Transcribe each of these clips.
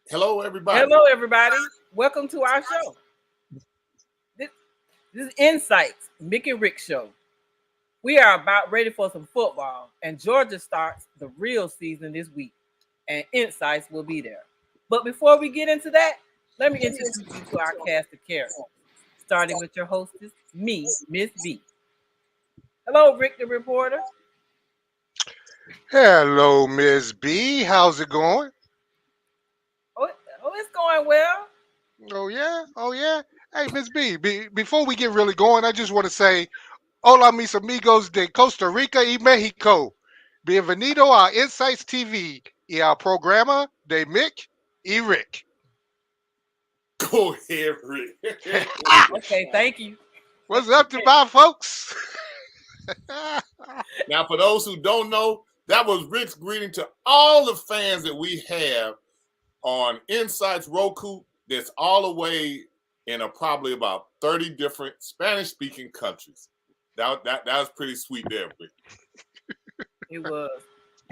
Hello, everybody. Hello, everybody. Welcome to our show. This is INSiiGHTS, Mick and Rick show. We are about ready for some football, and Georgia starts the real season this week, and INSiiGHTS will be there. But before we get into that, let me introduce you to our cast of characters, starting with your hostess, me, Miss B. Hello, Rick the reporter. Hello, Miss B. How's it going? Oh, it's going well. Oh, yeah? Oh, yeah? Hey, Miss B, before we get really going, I just want to say, hola, mis amigos de Costa Rica y Mexico. Bienvenido a INSiiGHTS TV y al programa de Mick y Rick. Go ahead, Rick. Okay, thank you. What's up to my folks? Now, for those who don't know, that was Rick's greeting to all the fans that we have on INSiiGHTS Roku. That's all the way in probably about 30 different Spanish-speaking countries. That was pretty sweet there, Rick. It was.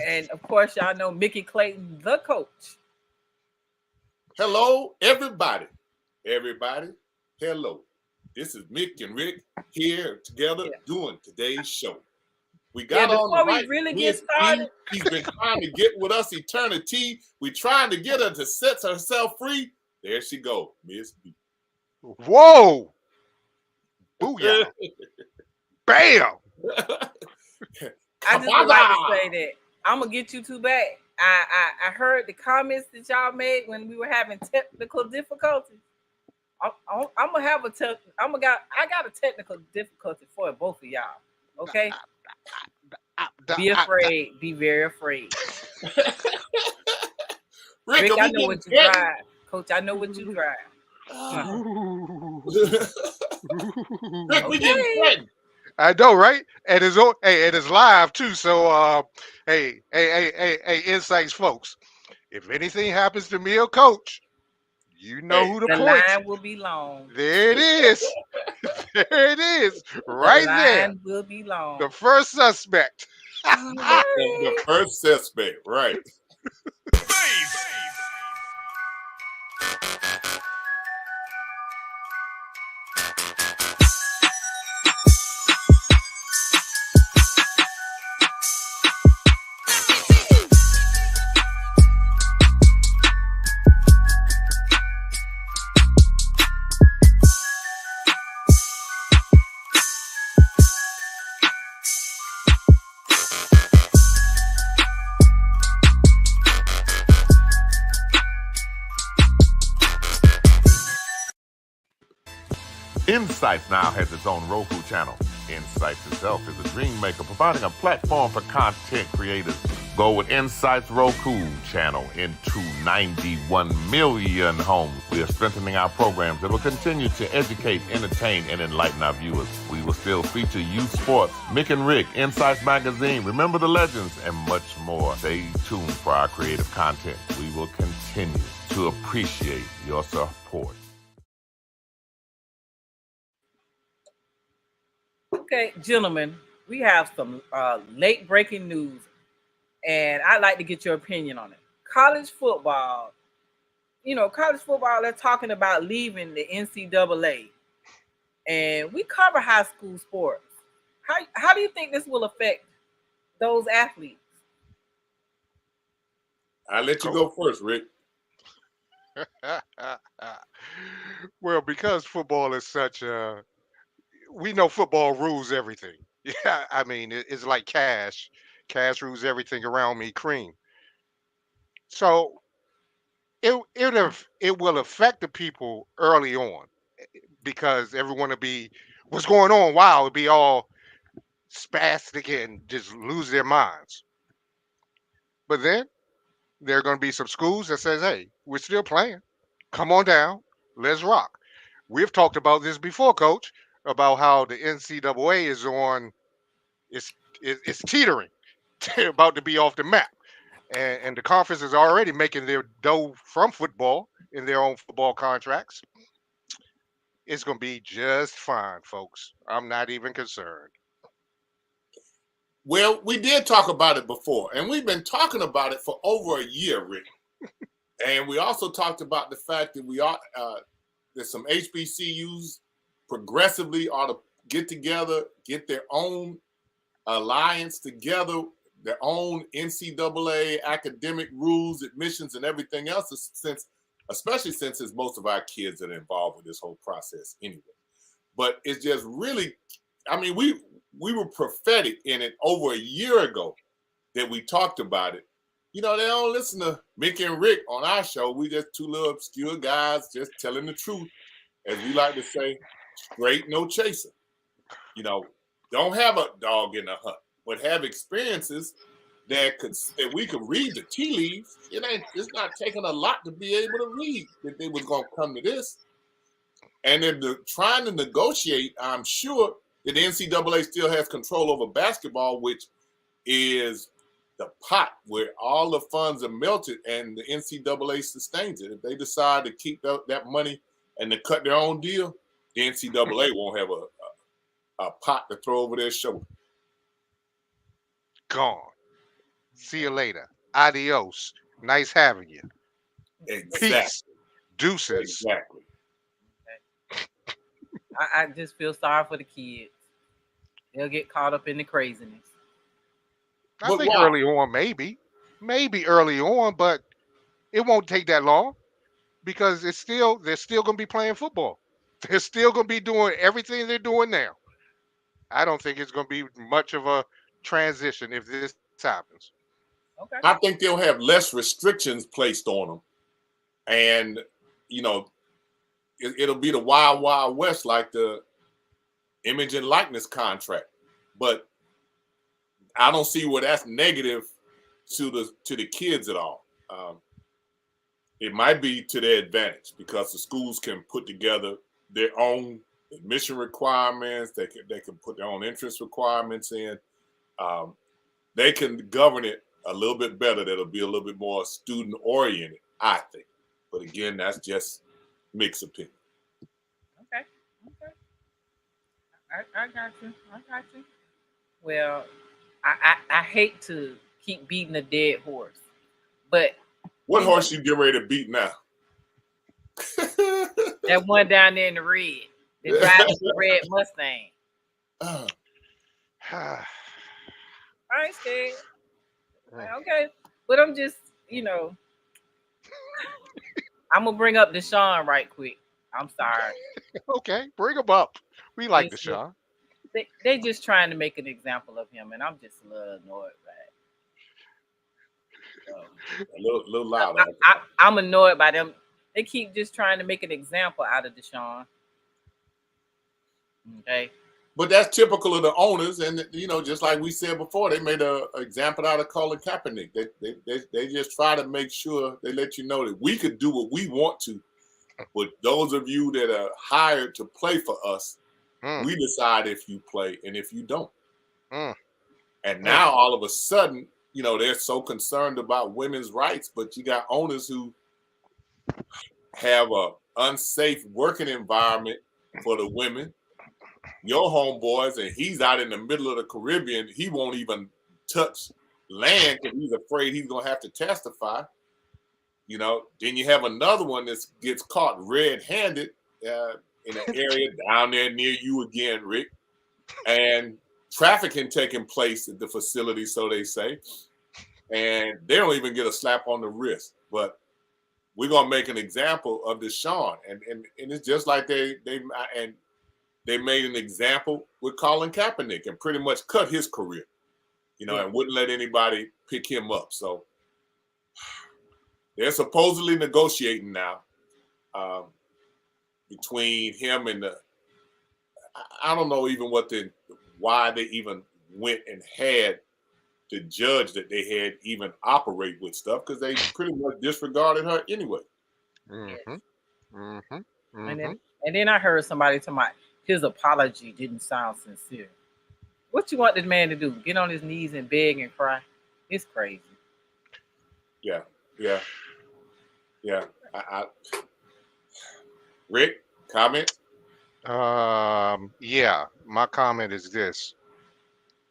And, of course, y'all know Mickey Clayton, the coach. Hello, everybody. Everybody, hello. This is Mick and Rick here together doing today's show. We got on the right. Really get started. She's been trying to get with us eternity. We trying to get her to set herself free. There she go, Miss B. Whoa! Booyah! Bam! I just would like to say that I'm gonna get you two back. I heard the comments that y'all made when we were having technical difficulties. I'm gonna have I got a technical difficulty for both of y'all. Okay. Be afraid. Be very afraid. Rick, I know what you drive. Coach, I know what you drive. Rick, we getting threatened. I know, right? And it's live too. So, hey, INSiiGHTS folks, if anything happens to me or Coach, you know who to point. The line will be long. There it is. There it is. Right there. The line will be long. The first suspect. The first suspect, right. INSiiGHTS now has its own Roku channel. INSiiGHTS itself is a dream maker, providing a platform for content creators. Go with INSiiGHTS Roku channel into 91 million homes. We are strengthening our programs that will continue to educate, entertain, and enlighten our viewers. We will still feature youth sports, Mick and Rick, INSiiGHTS Magazine, Remember the Legends, and much more. Stay tuned for our creative content. We will continue to appreciate your support. Okay, gentlemen, we have some late breaking news, and I'd like to get your opinion on it. College football, they're talking about leaving the NCAA, and we cover high school sports. How do you think this will affect those athletes? I'll let you go first, Rick. Well, because football is such we know football rules everything. Yeah, I mean, it's like cash. Cash rules everything around me, cream. So it will affect the people early on because everyone will be, what's going on? Wow, it'll be all spastic and just lose their minds. But then there are going to be some schools that says, hey, we're still playing. Come on down. Let's rock. We've talked about this before, Coach, about how the NCAA is on, it's teetering, about to be off the map. And the conference is already making their dough from football in their own football contracts. It's going to be just fine, folks. I'm not even concerned. Well, we did talk about it before, and we've been talking about it for over a year, Rick. And we also talked about the fact that we are that some HBCUs progressively ought to get together, get their own alliance together, their own NCAA academic rules, admissions, and everything else, especially since it's most of our kids that are involved with this whole process anyway. But it's just really, I mean, we were prophetic in it over a year ago that we talked about it. You know, they don't listen to Mick and Rick on our show. We just two little obscure guys just telling the truth, as we like to say, straight, no chaser. You know, don't have a dog in the hunt, but have experiences that we could read the tea leaves. It's not taking a lot to be able to read that they was gonna come to this. And then trying to negotiate, I'm sure that the NCAA still has control over basketball, which is the pot where all the funds are melted, and the NCAA sustains it. If they decide to keep that money and to cut their own deal, the NCAA won't have a pot to throw over their shoulder. Gone. See you later. Adios. Nice having you. Exactly. Peace. Deuces. Exactly. I just feel sorry for the kids. They'll get caught up in the craziness. I think early on, maybe early on, but it won't take that long because they're still going to be playing football. They're still going to be doing everything they're doing now. I don't think it's going to be much of a transition if this happens. Okay. I think they'll have less restrictions placed on them, and you know, it'll be the wild, wild west like the image and likeness contract. But I don't see where that's negative to the kids at all. It might be to their advantage because the schools can put together their own admission requirements. They can put their own entrance requirements in. They can govern it a little bit better. That'll be a little bit more student oriented, I think. But again, that's just Mick's opinion. Okay. I got you. Well, I hate to keep beating a dead horse, but what horse you get ready to beat now? That one down there in the red, the driving the red Mustang. I ain't scared. Okay, but I'm just, I'm gonna bring up Deshaun right quick. I'm sorry. Okay, bring him up. We like Deshaun. They just trying to make an example of him, and I'm just a little annoyed by it. A little loud. I'm annoyed by them. They keep just trying to make an example out of Deshaun. Okay. But that's typical of the owners, and just like we said before, they made an example out of Colin Kaepernick. They just try to make sure they let you know that we could do what we want to, but those of you that are hired to play for us, we decide if you play and if you don't. And now all of a sudden, they're so concerned about women's rights, but you got owners who have a unsafe working environment for the women. Your homeboys, and he's out in the middle of the Caribbean. He won't even touch land because he's afraid he's gonna have to testify. Then you have another one that gets caught red-handed in an area down there near you again, Rick, and trafficking taking place at the facility, so they say, and they don't even get a slap on the wrist. But we're gonna make an example of Deshaun, and it's just like they made an example with Colin Kaepernick and pretty much cut his career, and wouldn't let anybody pick him up. So they're supposedly negotiating now between him and I don't know even why they even went and had the judge that they had even operate with stuff, because they pretty much disregarded her anyway. And then I heard somebody talking about his apology didn't sound sincere. What you want this man to do? Get on his knees and beg and cry? It's crazy. Yeah. Rick, comment? Yeah, my comment is this.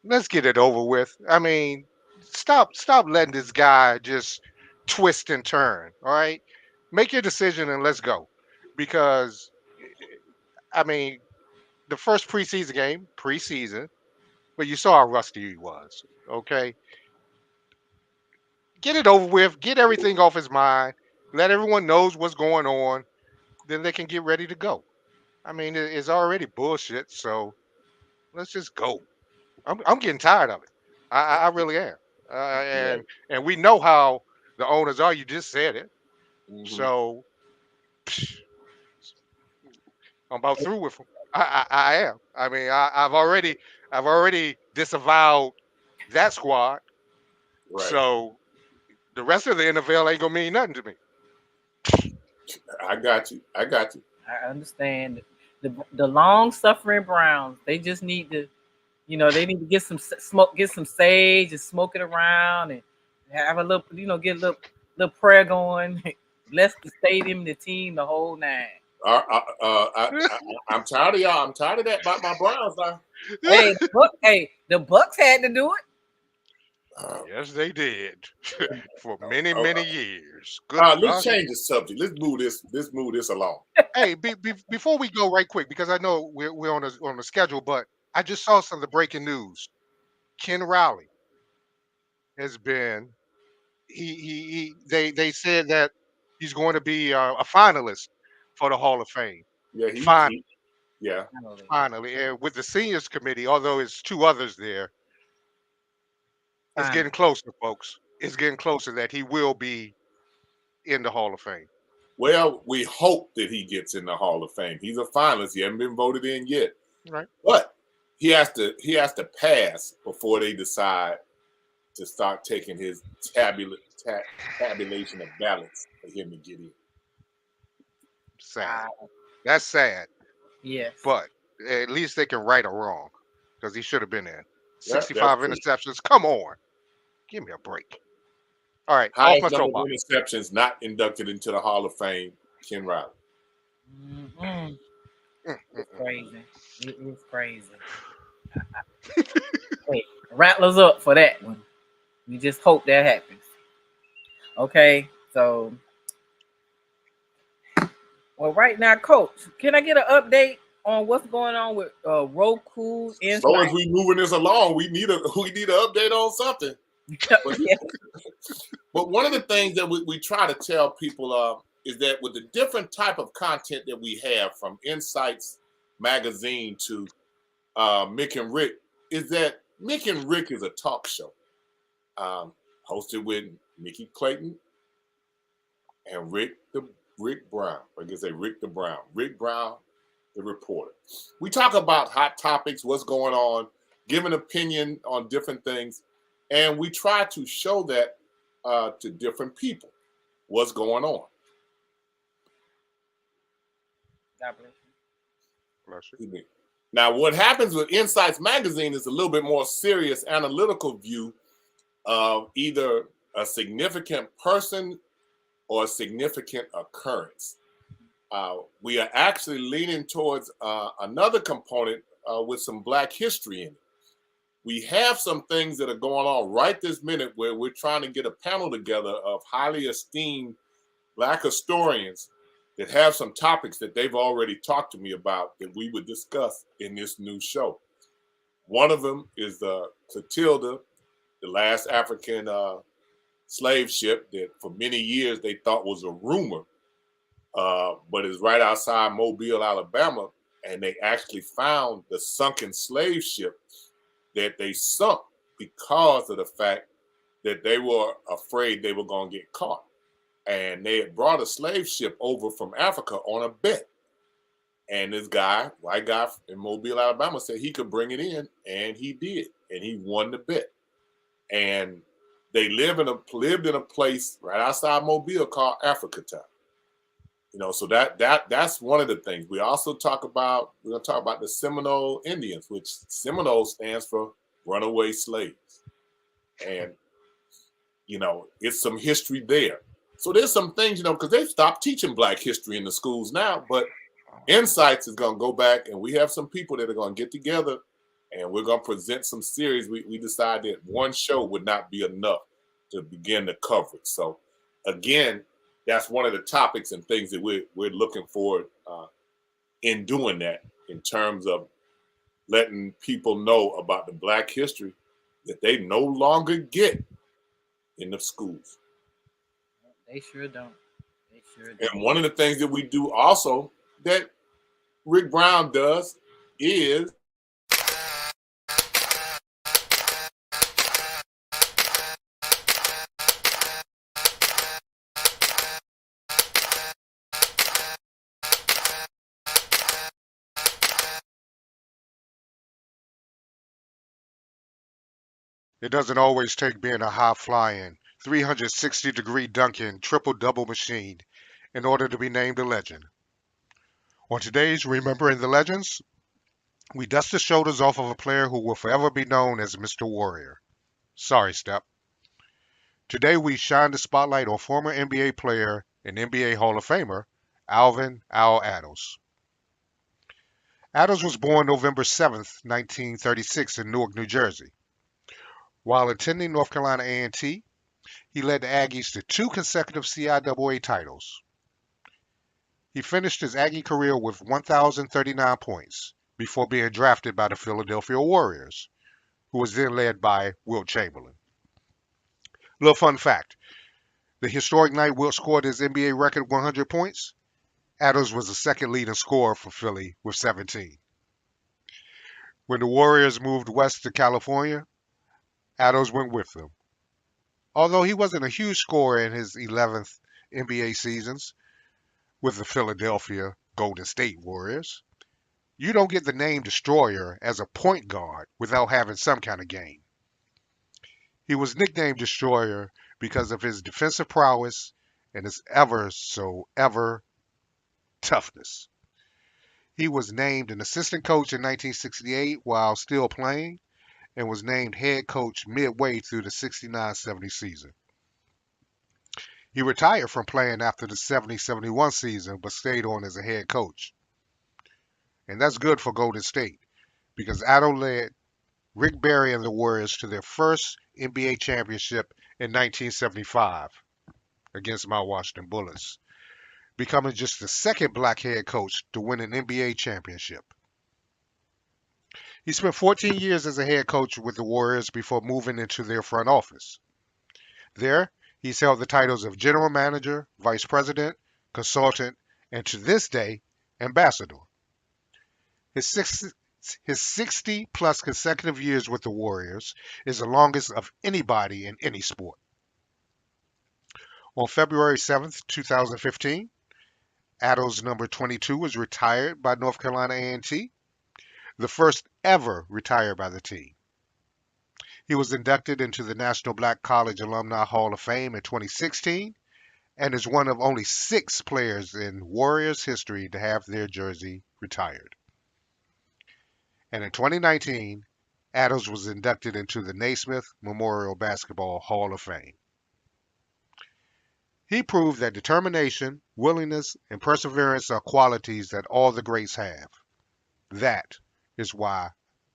Let's get it over with. I mean, stop letting this guy just twist and turn. All right, make your decision and let's go. Because I mean, the first preseason, but you saw how rusty he was. Okay, get it over with. Get everything off his mind. Let everyone knows what's going on. Then they can get ready to go. I mean, it's already bullshit. So let's just go. I'm getting tired of it. I really am. Right. And we know how the owners are. You just said it. Mhm. So I'm about through with them. I am. I mean, I've already disavowed that squad. Right. So the rest of the NFL ain't gonna mean nothing to me. I got you. I got you. I understand the long suffering Browns. They just need to, they need to get some smoke, get some sage and smoke it around and have a little, get a little prayer going. Bless the stadium, the team, the whole nine. I'm tired of y'all. I'm tired of that about my Browns now. The Bucks had to do it. Yes, they did for many years. Good Let's change the subject. Let's move this along. Hey, before we go right quick, because I know we're on the schedule, but I just saw some of the breaking news. Ken Riley has been they said that he's going to be a finalist for the Hall of Fame. Yeah, Finally, and with the seniors committee, although it's two others there, it's getting closer, folks. It's getting closer that he will be in the Hall of Fame. Well, we hope that he gets in the Hall of Fame. He's a finalist. He hasn't been voted in yet. Right. But he has to pass before they decide to start taking his tabulation of ballots for him to get in. Sad. That's sad. Yes. But at least they can right a wrong because he should have been in. 65 interceptions. True. Come on. Give me a break. All right. Highest number of interceptions not inducted into the Hall of Fame, Ken Riley. It's crazy. It is crazy. Wait, Rattlers up for that one. We just hope that happens. Okay, so right now, Coach, can I get an update on what's going on with Roku? So as we moving this along, we need an update on something. But one of the things that we try to tell people is that with the different type of content that we have, from INSiiGHTS magazine to Mick and Rick, is that Mick and Rick is a talk show hosted with Mickey Clayton and Rick Brown. I guess Rick Brown, the reporter. We talk about hot topics, what's going on, give an opinion on different things, and we try to show that to different people what's going on. God bless you. Now, what happens with INSiiGHTS magazine is a little bit more serious, analytical view of either a significant person or a significant occurrence. We are actually leaning towards another component with some Black history in it. We have some things that are going on right this minute where we're trying to get a panel together of highly esteemed Black historians that have some topics that they've already talked to me about that we would discuss in this new show. One of them is the Clotilda, the last African slave ship that for many years they thought was a rumor, but is right outside Mobile, Alabama, and they actually found the sunken slave ship that they sunk because of the fact that they were afraid they were going to get caught. And they had brought a slave ship over from Africa on a bet. And this guy, white guy in Mobile, Alabama, said he could bring it in, and he did. And he won the bet. And they lived in a place right outside Mobile called Africa Town. So that's one of the things. We're going to talk about the Seminole Indians, which Seminole stands for runaway slaves. And, it's some history there. So there's some things, because they've stopped teaching Black history in the schools now, but INSiiGHTS is going to go back, and we have some people that are going to get together, and we're going to present some series. We decided that one show would not be enough to begin the coverage. So again, that's one of the topics and things that we're looking forward in doing that, in terms of letting people know about the Black history that they no longer get in the schools. They sure don't. They sure don't. And one of the things that we do also that Rick Brown does is It doesn't always take being a high-flying, 360-degree dunking, triple-double machine in order to be named a legend. On today's Remembering the Legends, we dust the shoulders off of a player who will forever be known as Mr. Warrior. Sorry, Step. Today we shine the spotlight on former NBA player and NBA Hall of Famer, Alvin "Al" Attles. Attles was born November 7th, 1936 in Newark, New Jersey. While attending North Carolina A&T, he led the Aggies to 2 consecutive CIAA titles. He finished his Aggie career with 1,039 points before being drafted by the Philadelphia Warriors, who was then led by Wilt Chamberlain. Little fun fact, the historic night Wilt scored his NBA record 100 points, Attles was the second leading scorer for Philly with 17. When the Warriors moved west to California, Attles went with them. Although he wasn't a huge scorer in his 11th NBA seasons with the Philadelphia Golden State Warriors, you don't get the name Destroyer as a point guard without having some kind of game. He was nicknamed Destroyer because of his defensive prowess and his ever toughness. He was named an assistant coach in 1968 while still playing, and was named head coach midway through the 69-70 season. He retired from playing after the 70-71 season, but stayed on as a head coach. And that's good for Golden State, because Attles led Rick Barry and the Warriors to their first NBA championship in 1975 against my Washington Bullets, becoming just the second black head coach to win an NBA championship. He spent 14 years as a head coach with the Warriors before moving into their front office. There, he's held the titles of general manager, vice president, consultant, and to this day, ambassador. His 60-plus consecutive years with the Warriors is the longest of anybody in any sport. On February 7th, 2015, Attles number 22 was retired by North Carolina A&T, the first ever retired by the team. He was inducted into the National Black College Alumni Hall of Fame in 2016 and is one of only 6 players in Warriors history to have their jersey retired. And in 2019, Attles was inducted into the Naismith Memorial Basketball Hall of Fame. He proved that determination, willingness, and perseverance are qualities that all the greats have. That is why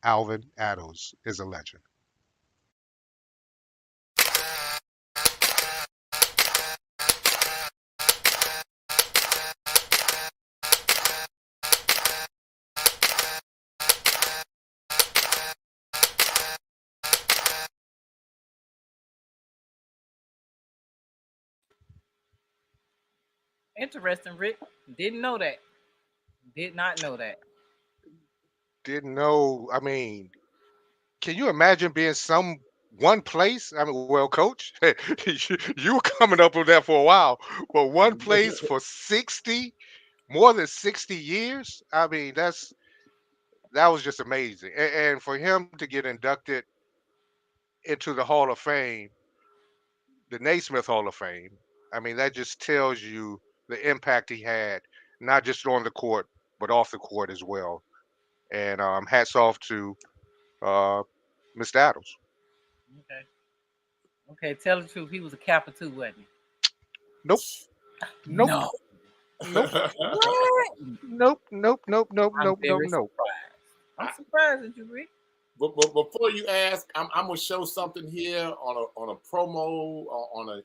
Alvin Attles is a legend. Interesting, Rick. Didn't know that. Did not know that. Didn't know, I mean, can you imagine being one place? I mean, well, coach, you were coming up with that for a while, but one place for more than 60 years? I mean, that was just amazing. And for him to get inducted into the Hall of Fame, the Naismith Hall of Fame, I mean, that just tells you the impact he had, not just on the court, but off the court as well. And hats off to Mr. Attles. Okay. Okay, tell the truth. He was a Kappa too, wasn't he? Nope. Nope. No. Nope. What? Nope. Nope. Nope. Nope. I'm Nope. very Nope. surprised. I'm surprised at you, Rick. But before you ask, I'm gonna show something here on a promo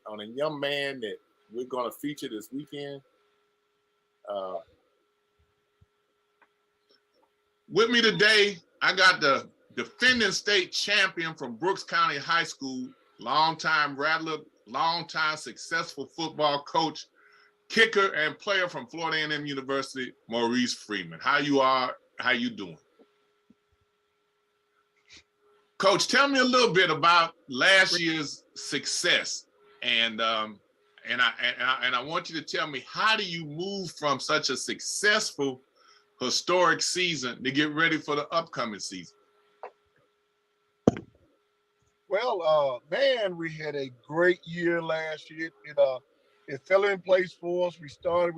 on a young man that we're going to feature this weekend. With me today, I got the defending state champion from Brooks County High School, longtime Rattler, longtime successful football coach, kicker, and player from Florida A&M University, Maurice Freeman. How you doing? Coach, tell me a little bit about last year's success, and I want you to tell me, how do you move from such a successful historic season to get ready for the upcoming season? Well, man, we had a great year last year. It fell in place for us. We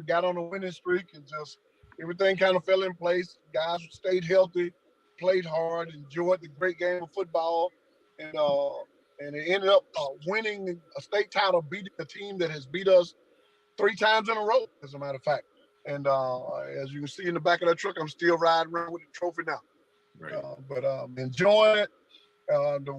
got on a winning streak, and just everything kind of fell in place. Guys stayed healthy, played hard, enjoyed the great game of football, and it ended up winning a state title, beating a team that has beat us 3 times in a row, as a matter of fact. And as you can see in the back of that truck, I'm still riding around with the trophy now. Right. But enjoying it. The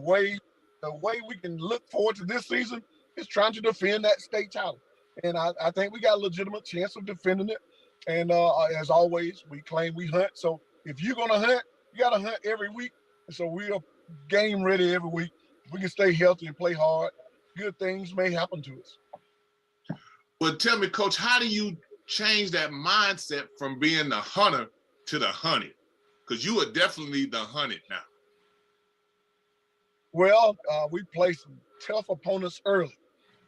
way we can look forward to this season is trying to defend that state title. And I think we got a legitimate chance of defending it. And as always, we claim we hunt. So if you're going to hunt, you got to hunt every week. And so we are game ready every week. If we can stay healthy and play hard, good things may happen to us. Well, tell me, Coach, how do you change that mindset from being the hunter to the hunted? Because you are definitely the hunted now. Well, we play some tough opponents early,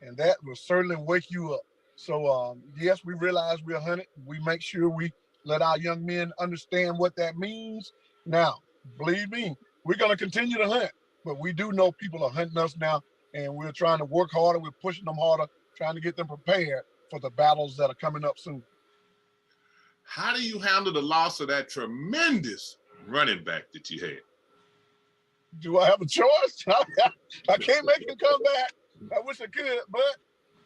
and that will certainly wake you up. So, yes, we realize we're hunted. We make sure we let our young men understand what that means. Now, believe me, we're going to continue to hunt, but we do know people are hunting us now, and we're trying to work harder. We're pushing them harder, trying to get them prepared for the battles that are coming up soon. How do you handle the loss of that tremendous running back that you had? Do I have a choice? I can't make him come back. I wish I could, but,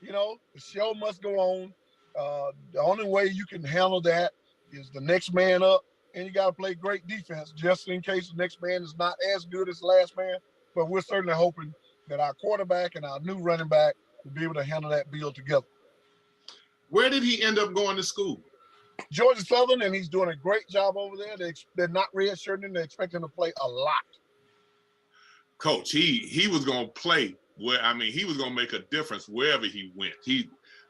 the show must go on. The only way you can handle that is the next man up, and you got to play great defense just in case the next man is not as good as the last man. But we're certainly hoping that our quarterback and our new running back will be able to handle that bill together. Where did he end up going to school? Georgia Southern, and he's doing a great job over there. They're not redshirting him. They expect him to play a lot. Coach, he was going to play he was going to make a difference wherever he went.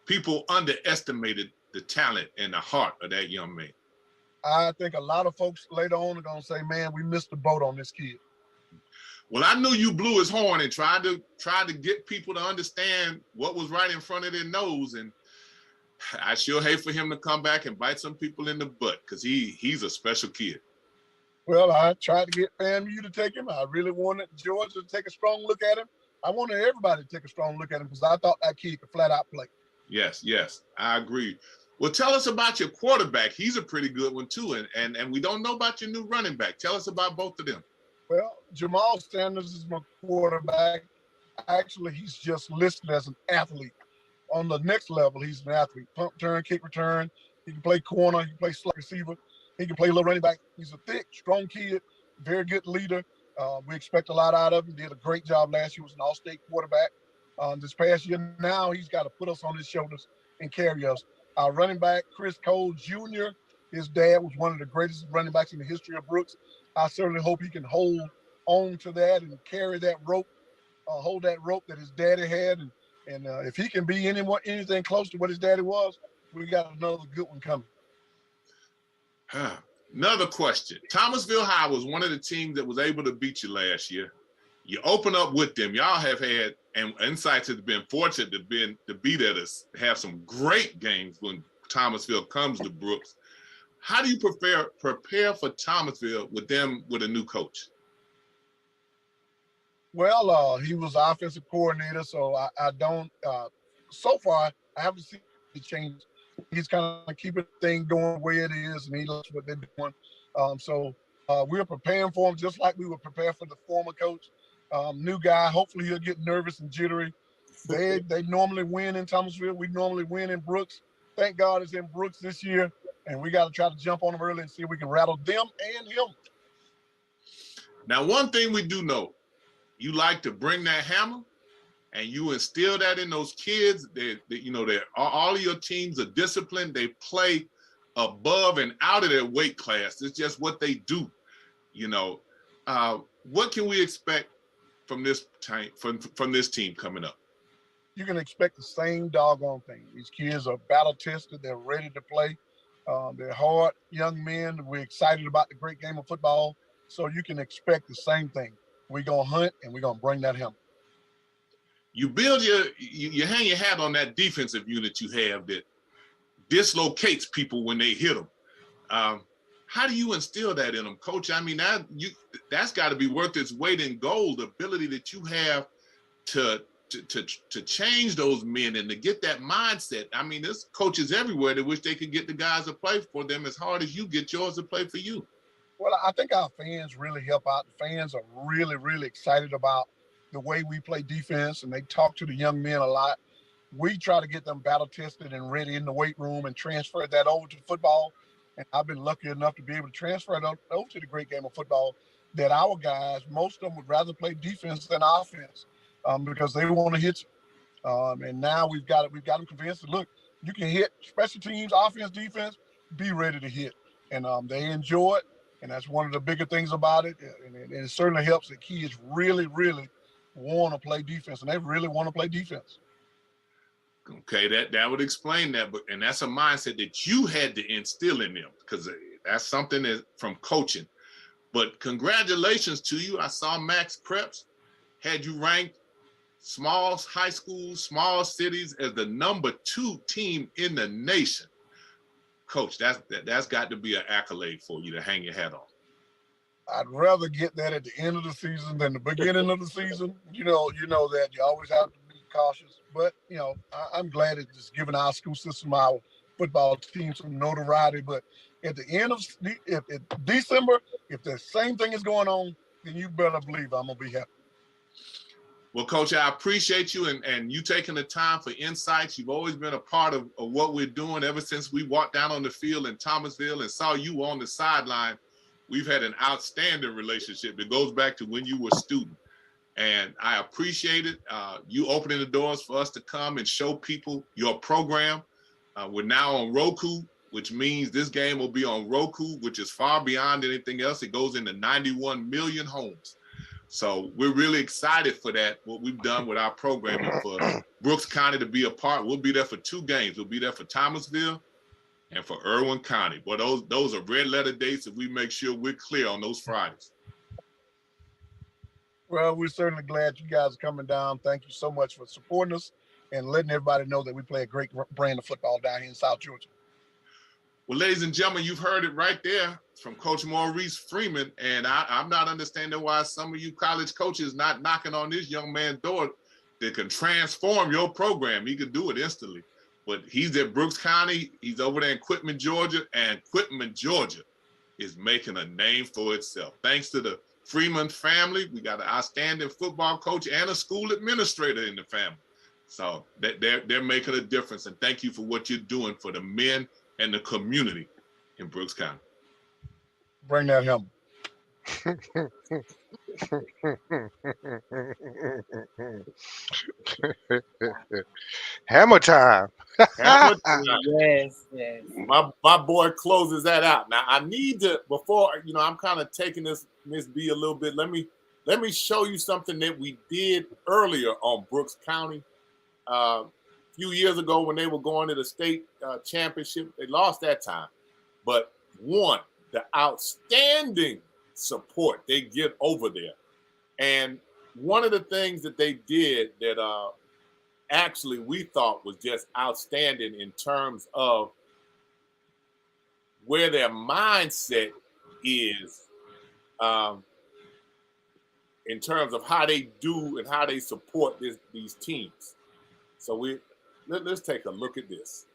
People underestimated the talent and the heart of that young man. I think a lot of folks later on are going to say, man, we missed the boat on this kid. Well, I knew you blew his horn and tried to get people to understand what was right in front of their nose. And I sure hate for him to come back and bite some people in the butt, because he's a special kid. Well, I tried to get FAMU to take him. I really wanted Georgia to take a strong look at him. I wanted everybody to take a strong look at him because I thought that kid could flat out play. Yes, I agree. Well, tell us about your quarterback. He's a pretty good one too, and we don't know about your new running back. Tell us about both of them. Well, Jamal Sanders is my quarterback. Actually, he's just listed as an athlete. On the next level, he's an athlete. Pump, turn, kick, return. He can play corner. He can play slot receiver. He can play little running back. He's a thick, strong kid, very good leader. We expect a lot out of him. Did a great job last year. Was an all-state quarterback. This past year, now he's got to put us on his shoulders and carry us. Our running back, Chris Cole Jr., his dad was one of the greatest running backs in the history of Brooks. I certainly hope he can hold on to that and carry that rope, hold that rope that his daddy had. And if he can be anything close to what his daddy was, we got another good one coming. Another question. Thomasville High was one of the teams that was able to beat you last year. You open up with them. Y'all have had, and INSiiGHTS has been fortunate to be there to have some great games when Thomasville comes to Brooks. How do you prepare for Thomasville with a new coach? Well, he was the offensive coordinator, so I don't. So far, I haven't seen the change. He's kind of keeping the thing going the way it is, and he loves what they're doing. So we're preparing for him just like we would prepare for the former coach. New guy, hopefully he'll get nervous and jittery. They normally win in Thomasville. We normally win in Brooks. Thank God it's in Brooks this year, and we got to try to jump on them early and see if we can rattle them and him. Now, one thing we do know, you like to bring that hammer and you instill that in those kids, that all of your teams are disciplined. They play above and out of their weight class. It's just what they do. What can we expect from this time, from this team coming up? You can expect the same doggone thing. These kids are battle tested. They're ready to play. They're hard young men. We're excited about the great game of football. So you can expect the same thing. We're going to hunt, and we're going to bring that helmet. You hang your hat on that defensive unit you have that dislocates people when they hit them. How do you instill that in them, Coach? I mean, that's got to be worth its weight in gold, the ability that you have to change those men and to get that mindset. I mean, there's coaches everywhere that wish they could get the guys to play for them as hard as you get yours to play for you. Well, I think our fans really help out. The fans are really, really excited about the way we play defense, and they talk to the young men a lot. We try to get them battle tested and ready in the weight room and transfer that over to football. And I've been lucky enough to be able to transfer it over to the great game of football, that our guys, most of them would rather play defense than offense because they want to hit you. And now we've got them convinced that, look, you can hit special teams, offense, defense, be ready to hit. And they enjoy it. And that's one of the bigger things about it. And it certainly helps that kids really, really want to play defense, and they really want to play defense. Okay, that would explain that, and that's a mindset that you had to instill in them, because that's something that from coaching. But congratulations to you. I saw Max Preps had you ranked small high schools, small cities as the #2 team in the nation. Coach, that's got to be an accolade for you to hang your hat on. I'd rather get that at the end of the season than the beginning of the season. You know that you always have to be cautious. But, I'm glad it's just giving our school system, our football team, some notoriety. But at the end of December, if the same thing is going on, then you better believe I'm going to be happy. Well, Coach, I appreciate you and you taking the time for insights. You've always been a part of what we're doing ever since we walked down on the field in Thomasville and saw you on the sideline. We've had an outstanding relationship that goes back to when you were a student. And I appreciate it. You opening the doors for us to come and show people your program. We're now on Roku, which means this game will be on Roku, which is far beyond anything else. It goes into 91 million homes. So we're really excited for that, what we've done with our programming for Brooks County to be a part. We'll be there for 2 games. We'll be there for Thomasville and for Irwin County. But those are red letter dates, and we make sure we're clear on those Fridays. Well, we're certainly glad you guys are coming down. Thank you so much for supporting us and letting everybody know that we play a great brand of football down here in South Georgia. Well, ladies and gentlemen, you've heard it right there from Coach Maurice Freeman. And I'm not understanding why some of you college coaches not knocking on this young man's door that can transform your program. He could do it instantly. But he's at Brooks County. He's over there in Quitman, Georgia. And Quitman, Georgia is making a name for itself. Thanks to the Freeman family, we got an outstanding football coach and a school administrator in the family. So they're making a difference. And thank you for what you're doing for the men and the community in Brooks County. Bring that helmet. Hammer time. Yes. My boy closes that out. Now I need to, before I'm kind of taking this Miss B a little bit. Let me show you something that we did earlier on Brooks County. A few years ago when they were going to the state championship, they lost that time, but won. The outstanding support they get over there. And one of the things that they did that actually we thought was just outstanding in terms of where their mindset is in terms of how they do and how they support these teams. So let's take a look at this.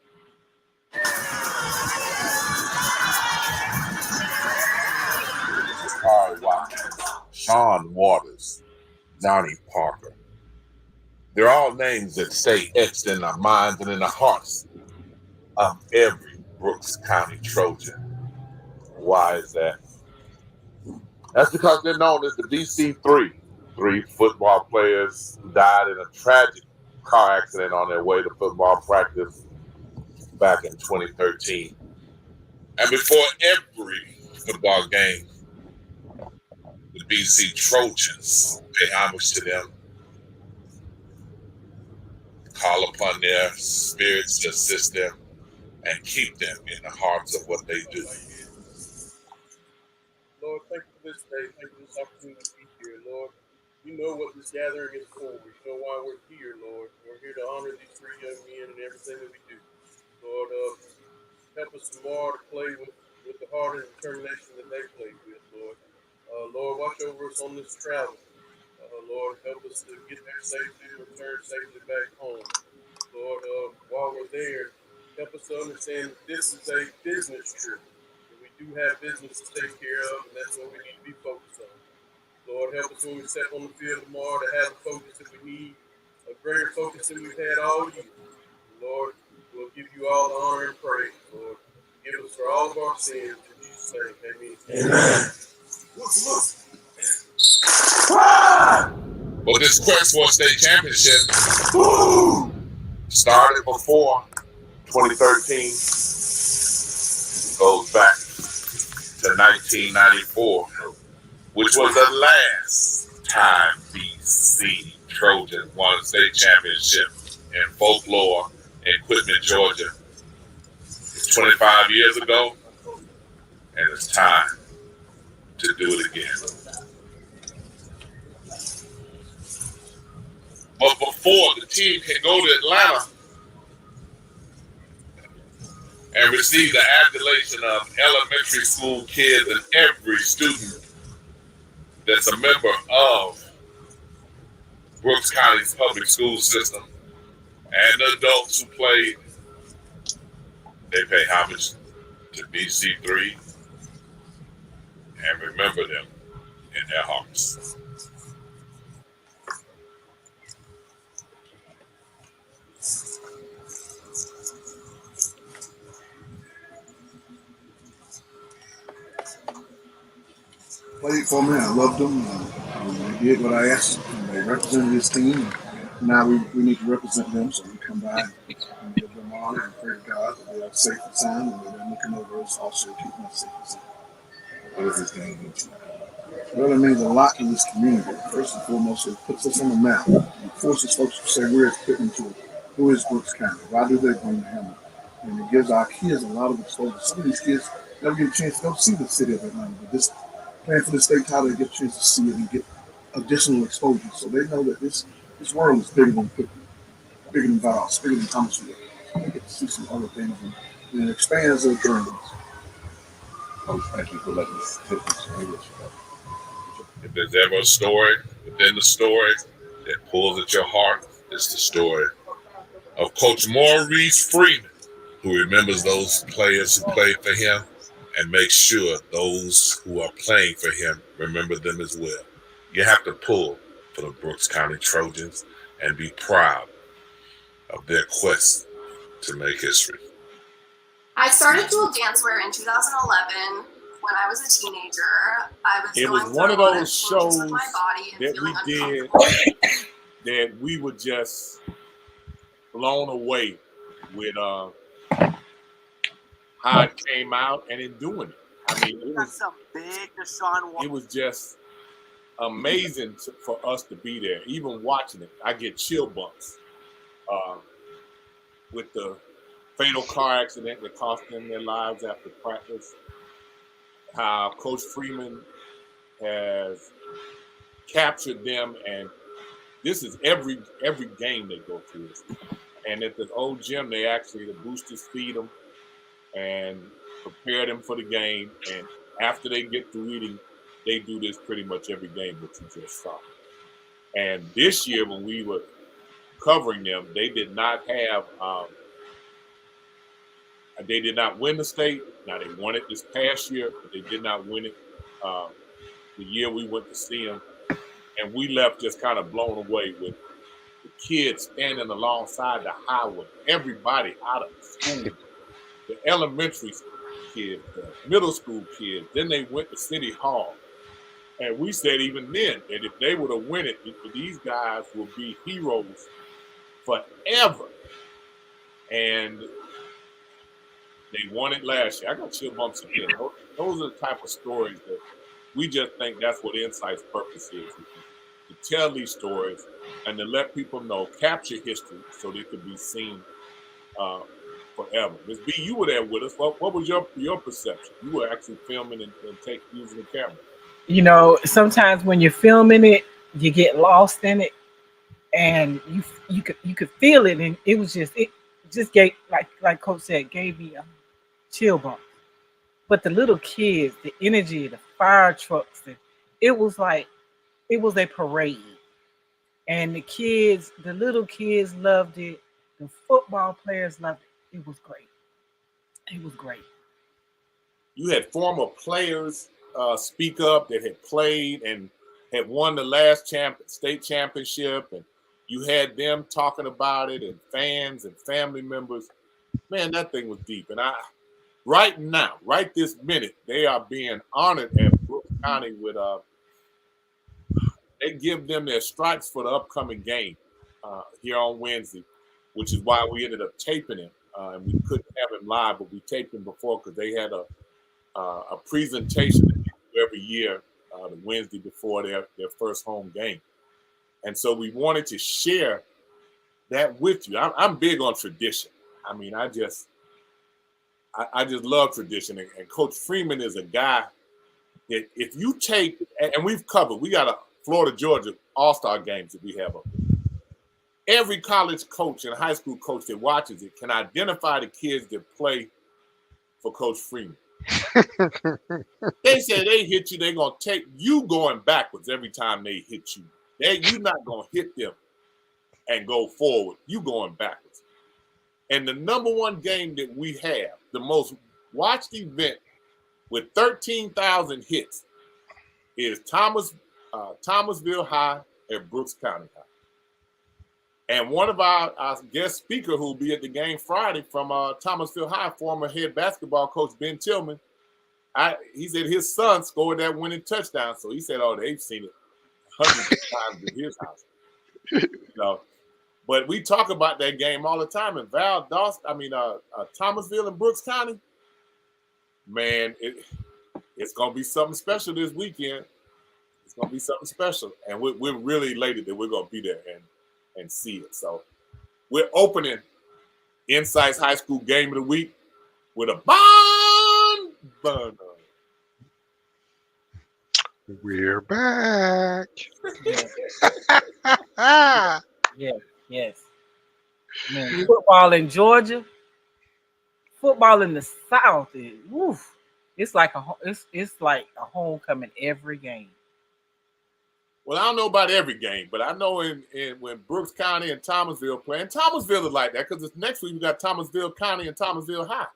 Carl Watkins, Sean Waters, Donnie Parker. They're all names that stay etched in our minds and in the hearts of every Brooks County Trojan. Why is that? That's because they're known as the DC3, 3 football players who died in a tragic car accident on their way to football practice back in 2013. And before every football game, the BC Trojans pay homage to them, call upon their spirits to assist them, and keep them in the hearts of what they do. Lord, thank you for this day. Thank you for this opportunity to be here, Lord. You know what this gathering is for. You know why we're here, Lord. We're here to honor these 3 young men and everything that we do. Lord, help us tomorrow to play with the heart and determination that they played with, Lord. Lord, watch over us on this travel. Lord, help us to get there safely and return safely back home. Lord, while we're there, help us to understand that this is a business trip. We do have business to take care of, and that's what we need to be focused on. Lord, help us when we step on the field tomorrow to have the focus that we need, a greater focus than we've had all year. Lord, we'll give you all the honor and praise, Lord. Give us for all of our sins. In Jesus' name, amen. Well, this quest for a state championship started before 2013, goes back to 1994, which was the last time BC Trojans won a state championship in folklore in Quitman, Georgia. It's 25 years ago, and it's time to do it again. But before the team can go to Atlanta and receive the adulation of elementary school kids and every student that's a member of Brooks County's public school system and the adults who played, they pay homage to BC3 and remember them in their hearts. Played for me. I loved them. They did what I asked them. They represented this team. And now we need to represent them, so we come by and give them honor and pray to God that they are safe and sound, and they're looking over us also keeping us safe and sound. What does this game mean to you? Well, it means a lot to this community. First and foremost, it puts us on the map. It forces folks to say we're Quitman to who is Brooks County? Why do they bring the hammer? And it gives our kids a lot of exposure. Some of these kids never get a chance to go see the city of Atlanta, but this playing for the state title, they get a chance to see it and get additional exposure. So they know that this world is bigger than Quitman, bigger than Val's, bigger than Thomasville. They get to see some other things, and it expands their dreams. Coach, thank you for letting me take this English. If there's ever a story within the story that pulls at your heart, it's the story of Coach Maurice Freeman, who remembers those players who played for him and makes sure those who are playing for him remember them as well. You have to pull for the Brooks County Trojans and be proud of their quest to make history. I started dual dancewear in 2011 when I was a teenager. It was one of those shows that we did that we were just blown away with how it came out and in doing it. I mean, it was just amazing for us to be there. Even watching it, I get chill bumps with the fatal car accident that cost them their lives after practice. How Coach Freeman has captured them, and this is every game they go through this. And at the old gym, they actually, the boosters feed them and prepare them for the game. And after they get through eating, they do this pretty much every game that you just saw. And this year, when we were covering them, they did not have, they did not win the state. Now, they won it this past year, but they did not win it the year we went to see them. And we left just kind of blown away with the kids standing alongside the highway, everybody out of school, the elementary kids, the middle school kids. Then they went to City Hall. And we said even then that if they would have won it, these guys will be heroes forever. And they won it last year. I got chill bumps again. Those are the type of stories that we just think that's what Insight's purpose is. To tell these stories and to let people know, capture history so they can be seen forever. Ms. B, you were there with us. What was your perception? You were actually filming and using the camera. You know, sometimes when you're filming it, you get lost in it, and you could feel it, and it just gave, like Coach said, gave me a chill bump. But the little kids, the energy, the fire trucks, it was a parade. And the little kids loved it. The football players loved it. It was great. It was great. You had former players speak up that had played and had won the last state championship, and you had them talking about it, and fans and family members. Man, that thing was deep. And right now, right this minute, they are being honored at Brooks County with they give them their stripes for the upcoming game here on Wednesday, which is why we ended up taping him. And we couldn't have him live, but we taped him before because they had a presentation that they do every year the Wednesday before their first home game. And so we wanted to share that with you. I'm big on tradition. I mean, I just love tradition. And Coach Freeman is a guy that if you take, and we've covered, we got a Florida, Georgia all-star games that we have up there. Every college coach and high school coach that watches it can identify the kids that play for Coach Freeman. They say they hit you, they're going to take you going backwards every time they hit you. You're not going to hit them and go forward. You going backwards. And the number one game that we have, the most watched event with 13,000 hits, is Thomasville High at Brooks County High. And one of our guest speaker who will be at the game Friday from Thomasville High, former head basketball coach Ben Tillman, he said his son scored that winning touchdown. So he said, oh, they've seen it hundreds of times in his house. But we talk about that game all the time. And Thomasville and Brooks County, man, it's going to be something special this weekend. It's going to be something special. And we're really elated that we're going to be there and see it. So we're opening INSiiGHTS High School Game of the Week with a barn burner. We're back. Yes. Man, football in Georgia, football in the South is it's like a homecoming every game. Well, I don't know about every game, but I know when Brooks County and Thomasville play, and Thomasville is like that because next week we got Thomasville County and Thomasville High.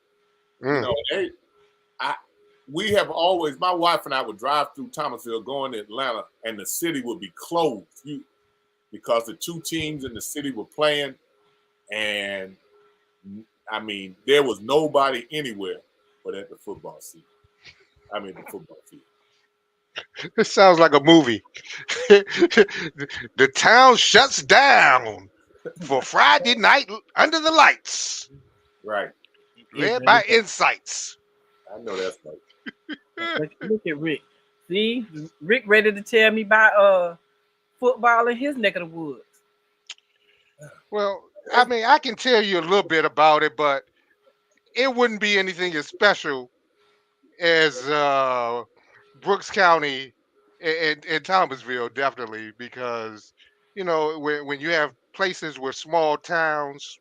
We have always, my wife and I would drive through Thomasville going to Atlanta, and the city would be closed because the two teams in the city were playing, and I mean, there was nobody anywhere but at the football field. This sounds like a movie. The town shuts down for Friday night under the lights. Right. Led by INSiiGHTS. I know that's right. Look at Rick. See, Rick ready to tell me about football in his neck of the woods. Well, I mean, I can tell you a little bit about it, but it wouldn't be anything as special as Brooks County and Thomasville, definitely, because when you have places with small towns,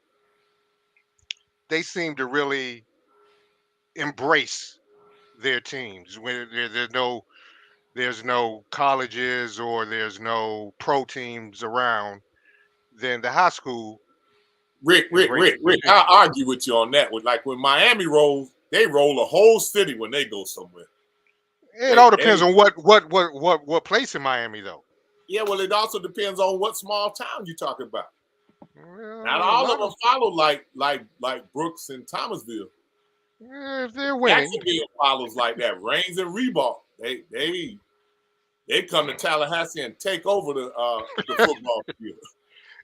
they seem to really embrace their teams. When there's no colleges or there's no pro teams around, then the high school. Rick, I'll argue with you on that. When Miami rolls, they roll a whole city when they go somewhere. It all depends on what place in Miami, though. Yeah, well, it also depends on what small town you're talking about. Well, not all of them follow like Brooks and Thomasville. If they're winning, Jacksonville follows like that. Reigns and Reebok, they They come to Tallahassee and take over the football field.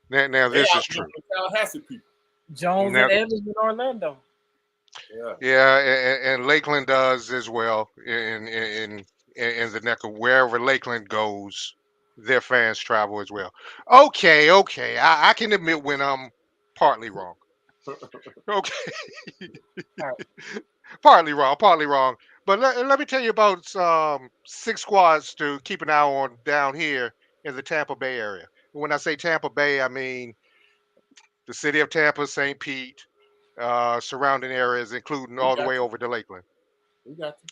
Now They this is outnumber true. the Tallahassee people. Jones Now, and Evans in Orlando. Yeah. yeah, and Lakeland does as well in the neck of wherever Lakeland goes, their fans travel as well. Okay, I can admit when I'm partly wrong. Okay, All right. partly wrong. But let me tell you about 6 squads to keep an eye on down here in the Tampa Bay area. When I say Tampa Bay, I mean the city of Tampa, St. Pete, surrounding areas, including We all the got way you. over to Lakeland. We got you.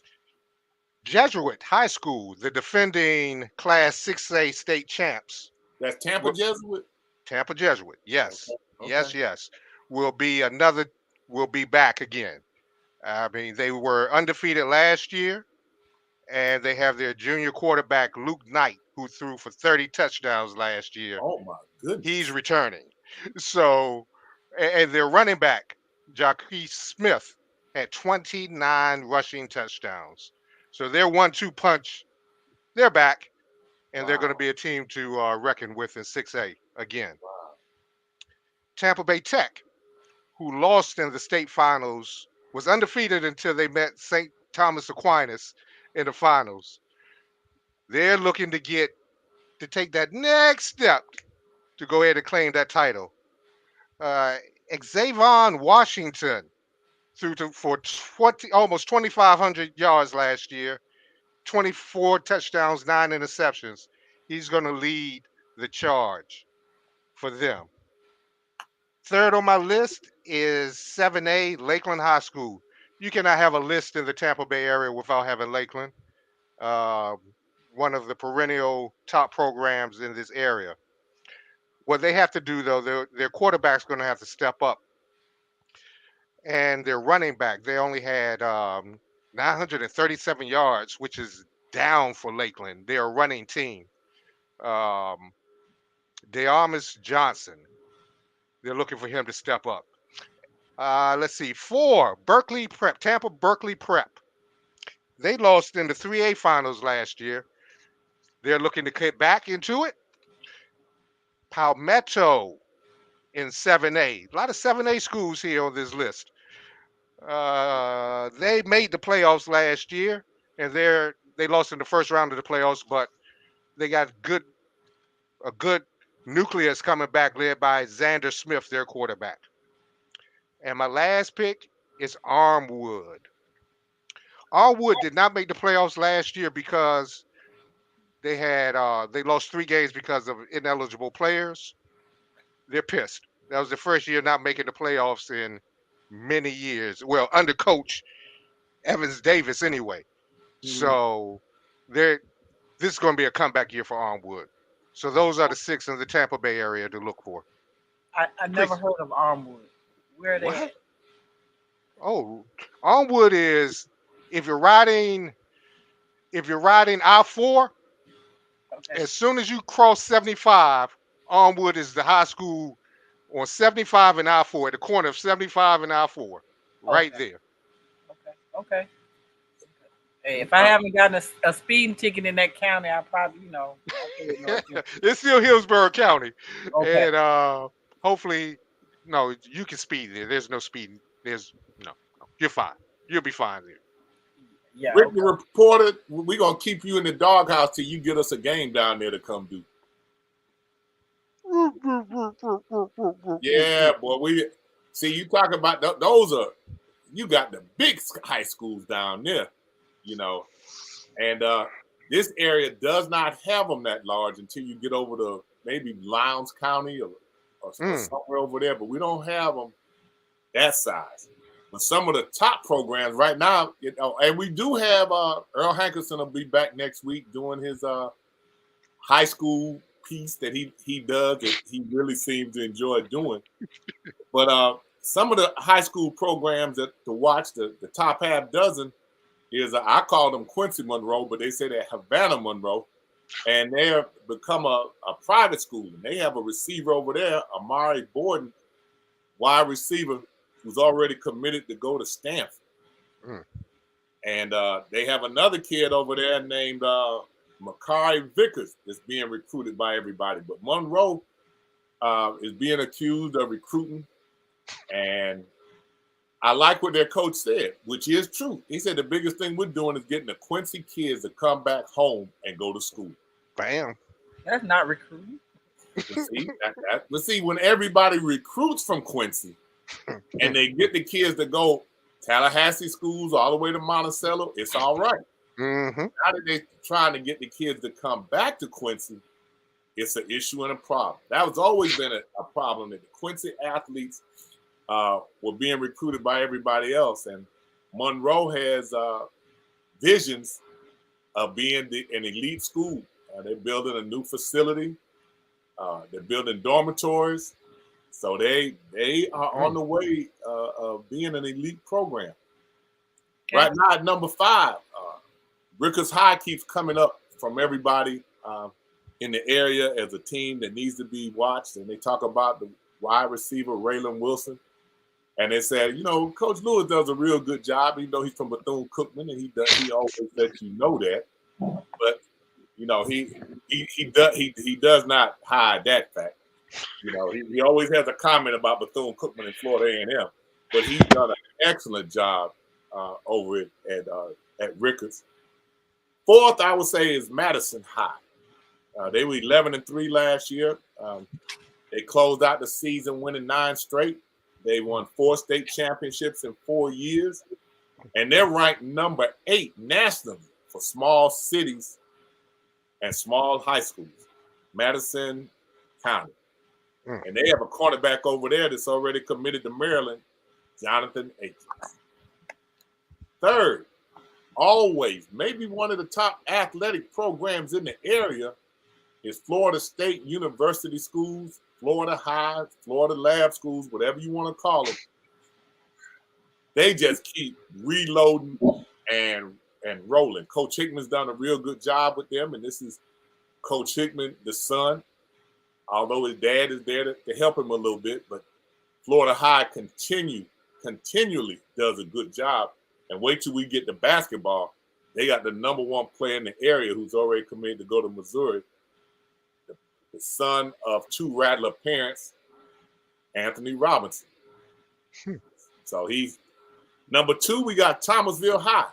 Jesuit High School, the defending Class 6A state champs. That's Tampa Jesuit. Tampa Jesuit, yes, Okay. yes, will be back again. I mean, they were undefeated last year, and they have their junior quarterback Luke Knight, who threw for 30 touchdowns last year. Oh my goodness. He's returning. So, and their running back Jacquez Smith had 29 rushing touchdowns. So their 1-2 punch, they're back, and they're going to be a team to reckon with in 6A again. Wow. Tampa Bay Tech, who lost in the state finals, was undefeated until they met St. Thomas Aquinas in the finals. They're looking to take that next step to go ahead and claim that title. Xavon Washington threw for almost 2,500 yards last year, 24 touchdowns, 9 interceptions. He's going to lead the charge for them. Third on my list is 7A, Lakeland High School. You cannot have a list in the Tampa Bay area without having Lakeland, one of the perennial top programs in this area. What they have to do, though, their quarterback's going to have to step up. And their running back, they only had 937 yards, which is down for Lakeland. They're a running team. Dearmas Johnson, they're looking for him to step up. Let's see, 4, Berkeley Prep, Tampa Berkeley Prep. They lost in the 3A finals last year. They're looking to get back into it. Palmetto in 7A. A lot of 7A schools here on this list. They made the playoffs last year, and they lost in the first round of the playoffs, but they got a good nucleus coming back, led by Xander Smith, their quarterback. And my last pick is Armwood. Armwood did not make the playoffs last year because they lost 3 games because of ineligible players. They're pissed. That was the first year not making the playoffs in many years. Well, under coach Evans Davis anyway. So this is going to be a comeback year for Armwood. So those are the 6 in the Tampa Bay area to look for. I never heard of Armwood. Where are they What? at? Oh, Armwood is if you're riding I-4, Okay. as soon as you cross 75, Armwood is the high school on 75 and I-4, at the corner of 75 and I-4, right there. Okay. Hey, if I haven't gotten a speeding ticket in that county, I probably, It's still Hillsborough County. Okay. And hopefully, no, you can speed there. There's no speeding. No. You're fine. You'll be fine there. Yeah. Rick the reporter, we're going to keep you in the doghouse till you get us a game down there to come do. Yeah, boy. You talk about those you got the big high schools down there, and this area does not have them that large until you get over to maybe Lowndes County or somewhere over there, but we don't have them that size. But some of the top programs right now, and we do have Earl Hankerson will be back next week doing his high school piece that he does that he really seems to enjoy doing. But some of the high school programs to watch, the top half dozen is I call them Quincy Monroe, but they say they're Havana Monroe, and they have become a private school. And they have a receiver over there, Amari Borden, wide receiver, who's already committed to go to Stanford. And they have another kid over there named Makari Vickers is being recruited by everybody, but Monroe is being accused of recruiting. And I like what their coach said, which is true. He said the biggest thing we're doing is getting the Quincy kids to come back home and go to school. Bam. That's not recruiting. But see, when everybody recruits from Quincy and they get the kids to go Tallahassee schools all the way to Monticello, it's all right. Mm-hmm. Now that they're trying to get the kids to come back to Quincy, it's an issue and a problem. That has always been a problem, that the Quincy athletes were being recruited by everybody else. And Monroe has visions of being an elite school. They're building a new facility. They're building dormitories. So they are on the way of being an elite program. Okay. Right now at number 5, Rickers High keeps coming up from everybody in the area as a team that needs to be watched. And they talk about the wide receiver, Raylan Wilson. And they said, Coach Lewis does a real good job, even though he's from Bethune-Cookman, and he always lets you know that. But he does not hide that fact. He always has a comment about Bethune-Cookman and Florida A&M, but he's done an excellent job over it at Rickers. 4th, I would say, is Madison High. They were 11-3 last year. They closed out the season winning 9 straight. They won 4 state championships in 4 years, and they're ranked number 8 nationally for small cities and small high schools, Madison County. And they have a quarterback over there that's already committed to Maryland, Jonathan Akins. 3rd, always, maybe one of the top athletic programs in the area is Florida State University Schools, Florida High, Florida Lab Schools, whatever you want to call them. They just keep reloading and rolling. Coach Hickman's done a real good job with them, and this is Coach Hickman, the son, although his dad is there to help him a little bit, but Florida High continually does a good job. And wait till we get to basketball. They got the number 1 player in the area who's already committed to go to Missouri, the son of 2 Rattler parents, Anthony Robinson. So he's number 2. We got Thomasville High.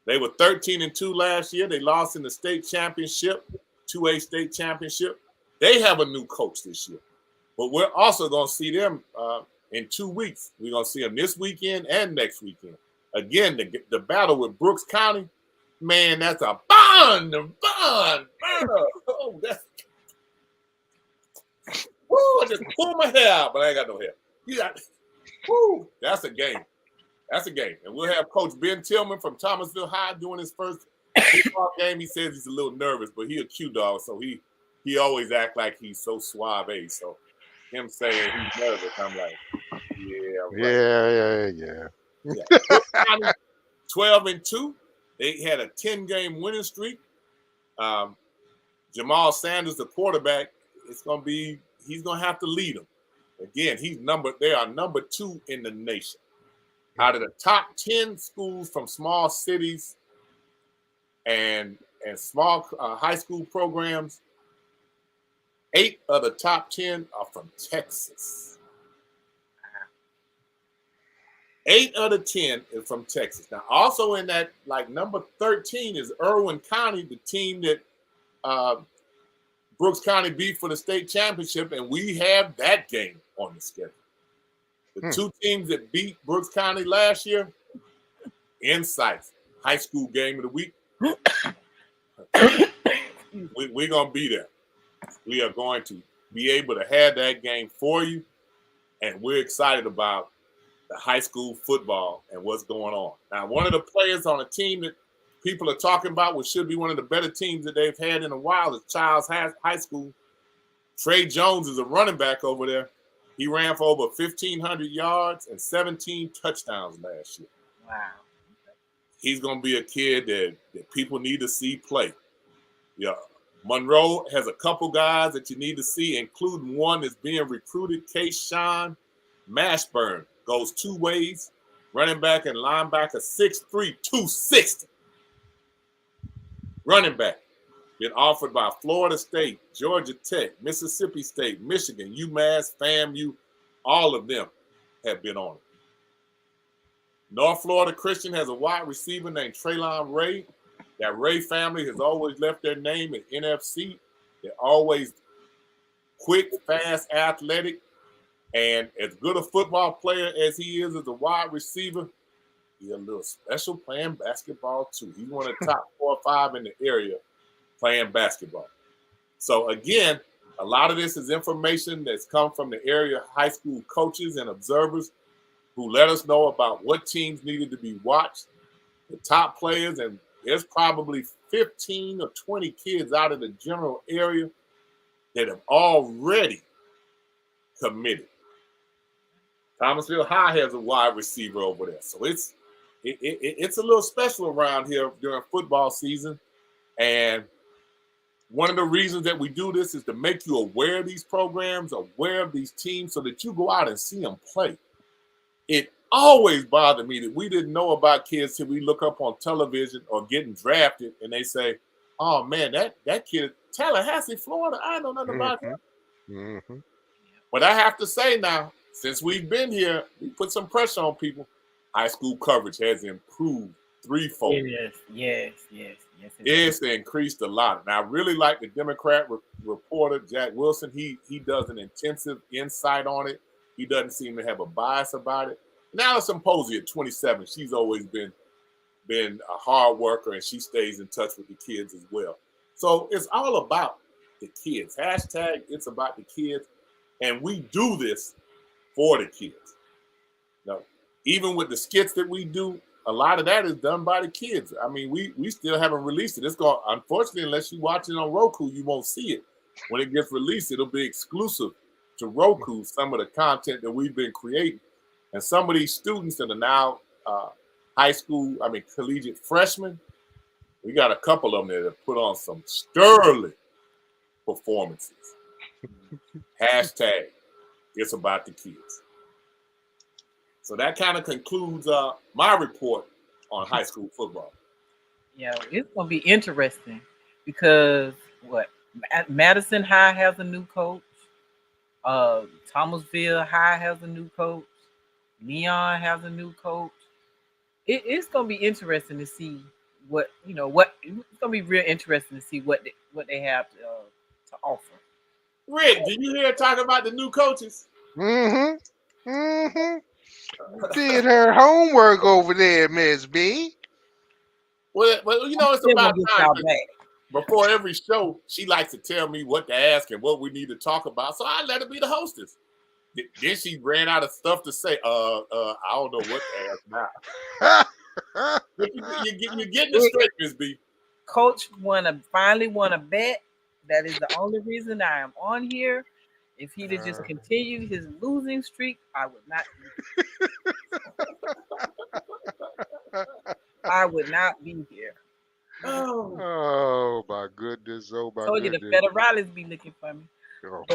They were 13-2 last year. They lost in the state championship, 2A state championship. They have a new coach this year, but we're also going to see them in 2 weeks. We're going to see them this weekend and next weekend. Again, the battle with Brooks County, man, that's a bond. Oh, that's. Woo, I just pulled my hair out, but I ain't got no hair. Woo, that's a game. That's a game. And we'll have Coach Ben Tillman from Thomasville High doing his first football game. He says he's a little nervous, but he a cute dog, so he always act like he's so suave. So him saying he's nervous, I'm like, yeah. 12-2. They had a 10-game winning streak. Jamal Sanders, the quarterback, he's gonna have to lead them. Again, they are number 2 in the nation. Out of the top 10 schools from small cities and small high school programs, 8 of the top 10 are from Texas. 8 of the 10 is from Texas. Now, also in that, like number 13 is Irwin County, the team that Brooks County beat for the state championship, and we have that game on the schedule. The 2 teams that beat Brooks County last year, INSiiGHTS, high school game of the week. We're going to be there. We are going to be able to have that game for you, and we're excited about the high school football and what's going on. Now, one of the players on a team that people are talking about, which should be one of the better teams that they've had in a while, is Childs High School. Trey Jones is a running back over there. He ran for over 1,500 yards and 17 touchdowns last year. Wow. He's going to be a kid that people need to see play. Yeah. Monroe has a couple guys that you need to see, including one that's being recruited, Kayshawn Mashburn. Goes 2 ways, running back and linebacker, 6'3", 260. Running back, been offered by Florida State, Georgia Tech, Mississippi State, Michigan, UMass, FAMU. All of them have been on it. North Florida Christian has a wide receiver named Traylon Ray. That Ray family has always left their name in NFC. They're always quick, fast, athletic, and as good a football player as he is as a wide receiver, he's a little special playing basketball too. He's one of the top 4 or 5 in the area playing basketball. So again, a lot of this is information that's come from the area high school coaches and observers who let us know about what teams needed to be watched, the top players, and there's probably 15 or 20 kids out of the general area that have already committed. Thomasville High has a wide receiver over there. So it's a little special around here during football season. And one of the reasons that we do this is to make you aware of these programs, aware of these teams, so that you go out and see them play. It always bothered me that we didn't know about kids till we look up on television or getting drafted and they say, oh man, that kid, Tallahassee, Florida, I know nothing about him. Mm-hmm. But I have to say now, since we've been here, we put some pressure on people. High school coverage has improved threefold. Yes. It's increased a lot. And I really like the Democrat reporter, Jack Wilson. He does an intensive insight on it. He doesn't seem to have a bias about it. And Allison Posey at 27, she's always been a hard worker, and she stays in touch with the kids as well. So it's all about the kids. Hashtag it's about the kids. And we do this for the kids. Now, even with the skits that we do, a lot of that is done by the kids. I mean, we still haven't released it. It's going, unfortunately, unless you watch it on Roku, you won't see it. When it gets released, it'll be exclusive to Roku, some of the content that we've been creating. And some of these students that are now collegiate freshmen, we got a couple of them that have put on some sterling performances. Hashtag it's about the kids. So that kind of concludes my report on high school football. Yeah, it's going to be interesting because Madison High has a new coach. Thomasville High has a new coach. Leon has a new coach. It's going to be interesting to see it's going to be real interesting to see what they have to offer. Rick, did you hear talking about the new coaches? Did her homework over there, Miss B. Well, it's about time. Before every show, she likes to tell me what to ask and what we need to talk about. So I let her be the hostess. Then she ran out of stuff to say. I don't know what to ask now. You're getting it straight, Miss B. Coach finally won a bet. That is the only reason I am on here. If he'd have just continued his losing streak, I would not. I would not be here. Oh my goodness! Oh my told goodness! You the federales be looking for me. Oh.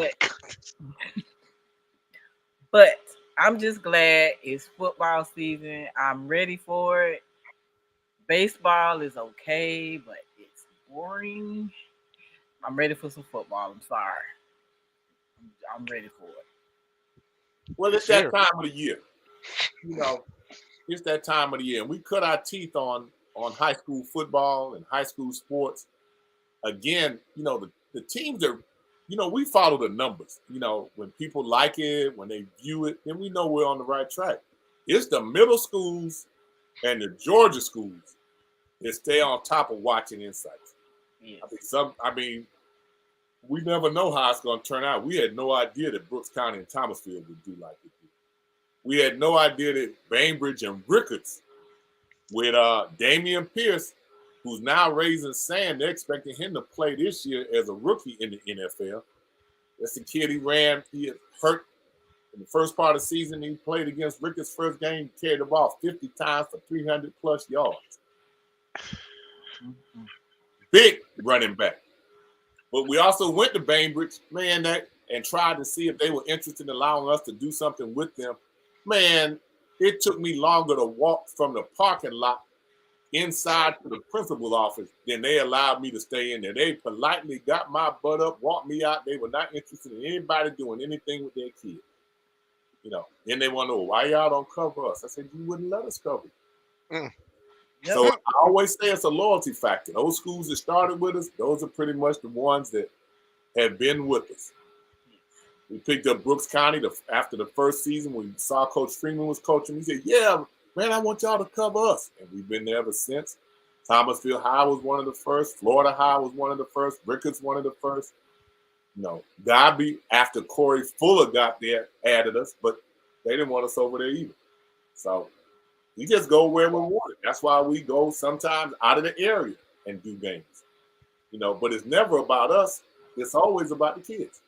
But I'm just glad it's football season. I'm ready for it. Baseball is okay, but it's boring. I'm ready for some football. I'm sorry. I'm ready for it. Well, it's that time of the year. It's that time of the year. And we cut our teeth on high school football and high school sports. Again, the teams are, we follow the numbers. When people like it, when they view it, then we know we're on the right track. It's the middle schools and the Georgia schools that stay on top of watching INSiiGHTS. Yes. We never know how it's going to turn out. We had no idea that Brooks County and Thomasville would do like it did. We had no idea that Bainbridge and Ricketts, with Damian Pierce, who's now raising sand, they're expecting him to play this year as a rookie in the NFL. That's the kid he had hurt in the first part of the season. He played against Ricketts' first game, carried the ball 50 times for 300 plus yards. Big running back. But we also went to Bainbridge, and tried to see if they were interested in allowing us to do something with them. Man, it took me longer to walk from the parking lot inside to the principal's office, then they allowed me to stay in there. They politely got my butt up, walked me out. They were not interested in anybody doing anything with their kids. You know, then they want to know why y'all don't cover us. I said, you wouldn't let us cover you. Mm. So I always say it's a loyalty factor. Those schools that started with us, those are pretty much the ones that have been with us. We picked up Brooks County after the first season. We saw Coach Freeman was coaching. He said, yeah, man, I want y'all to cover us. And we've been there ever since. Thomasville High was one of the first. Florida High was one of the first. Ricketts one of the first. You know, Dobby, after Corey Fuller got there, added us, but they didn't want us over there either. So we just go where we want it. That's why we go sometimes out of the area and do games. You know, but it's never about us. It's always about the kids.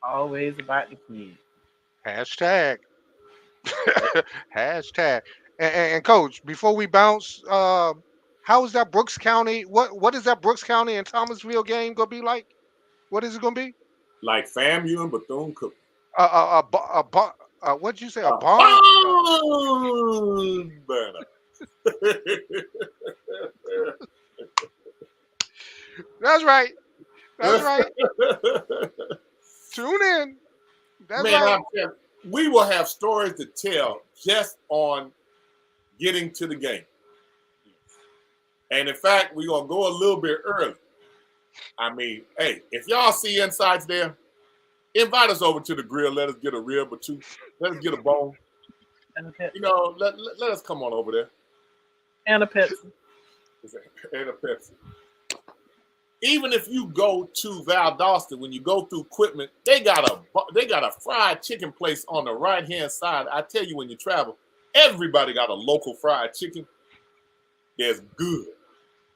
Always about the kids. Hashtag. Hashtag. And Coach, before we bounce, how is that Brooks County? What is that Brooks County and Thomasville game gonna be like? What is it gonna be? Like FAMU and Bethune-Cookman. What'd you say? A barn? Burner. That's right. That's right. Tune in. That's Man, right. we will have stories to tell just on getting to the game. And in fact, we're going to go a little bit early. I mean, hey, if y'all see INSiiGHTS there, invite us over to the grill. Let us get a rib or two. Let us get a bone. And a Pepsi. You know, let us come on over there. And a Pepsi. And a Pepsi. Even if you go to Valdosta, when you go through Quitman, they got a fried chicken place on the right-hand side. I tell you, when you travel, everybody got a local fried chicken that's good.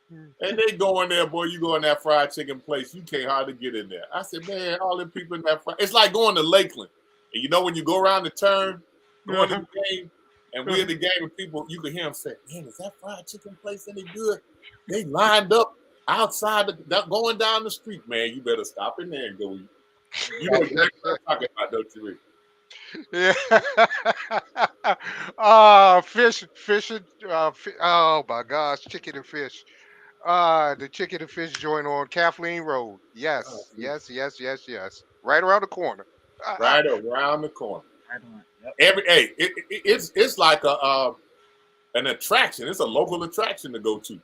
And they go in there, boy, you go in that fried chicken place, you can't hardly get in there. I said, man, all them people in that fried, it's like going to Lakeland. And you know when you go around the turn, going to the game, and we're in the game and people, you can hear them say, man, is that fried chicken place any good? They lined up outside, going down the street, man. You better stop in there and go eat. You know exactly what I'm talking about, don't you, Rick? Yeah. Fish. Oh my gosh, chicken and fish. The chicken and fish joint on Kathleen Road. Yes. Right around the corner. Right around the corner. Yep. It's like an attraction. It's a local attraction to go to.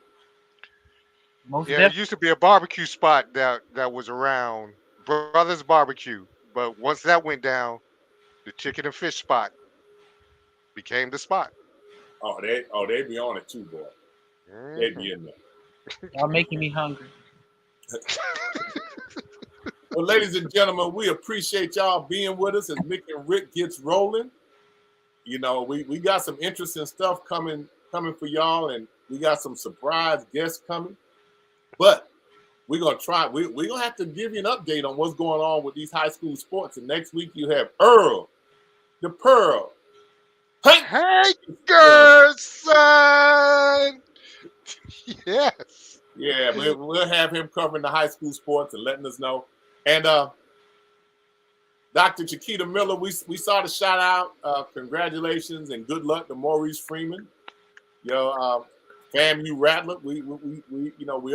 Most Yeah, it used to be a barbecue spot that was around Brothers Barbecue, but once that went down, the chicken and fish spot became the spot. Oh, they be on it too, boy. They be in there. Y'all making me hungry. Well, ladies and gentlemen, we appreciate y'all being with us as Mick and Rick gets rolling. You know, we got some interesting stuff coming for y'all, and we got some surprise guests coming. But we're gonna try. We're gonna have to give you an update on what's going on with these high school sports. And next week you have Earl, the Pearl, Hankerson. Yes. Yeah, we'll have him covering the high school sports and letting us know. And Dr. Chiquita Miller, we saw the shout out. Congratulations and good luck to Maurice Freeman. FAMU Rattler, we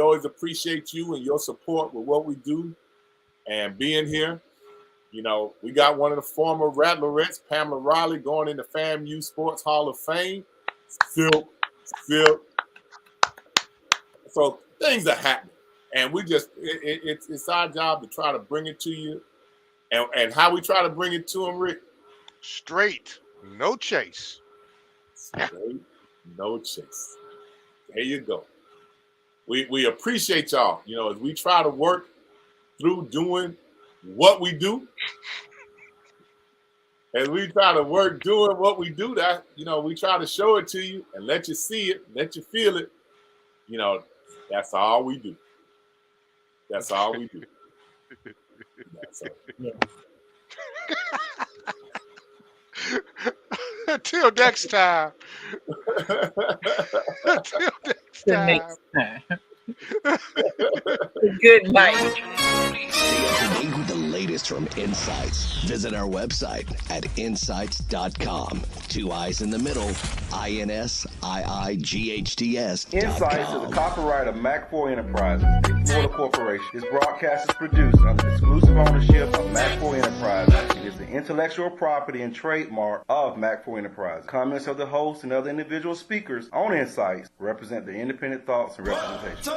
always appreciate you and your support with what we do and being here. You know, we got one of the former Rattlerettes, Pamela Riley, going into FAMU Sports Hall of Fame. Silk. So things are happening, and we just it's our job to try to bring it to you, and how we try to bring it to them, Rick. Straight, no chase. Straight, no chase. There you go. We appreciate y'all. You know, as we try to work through doing what we do, as we try to work doing what we do, that we try to show it to you and let you see it, let you feel it. You know, that's all we do. That's all we do. That's all. Yeah. Until next time. Until next Till time. next time. Good night. Stay up to date with the latest latest from INSiiGHTS. Visit our website at insights.com. 2 I's in the middle, INSiiGHTS. INSiiGHTS is a copyright of Mac4 Enterprises, a Florida corporation. This broadcast is produced under the exclusive ownership of Mac4 Enterprises. It is the intellectual property and trademark of Mac4 Enterprises. Comments of the host and other individual speakers on INSiiGHTS represent their independent thoughts and representation.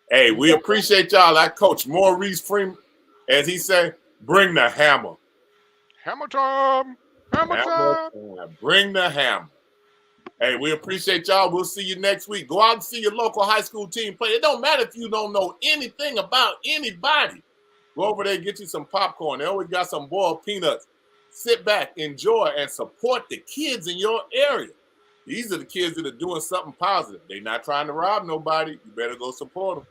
Hey, we appreciate y'all. Like Coach Maurice Freeman, as he said, bring the hammer. Hammer time. Hammer time. Bring the hammer. Hey, we appreciate y'all. We'll see you next week. Go out and see your local high school team play. It don't matter if you don't know anything about anybody. Go over there and get you some popcorn. They always got some boiled peanuts. Sit back, enjoy, and support the kids in your area. These are the kids that are doing something positive. They're not trying to rob nobody. You better go support them.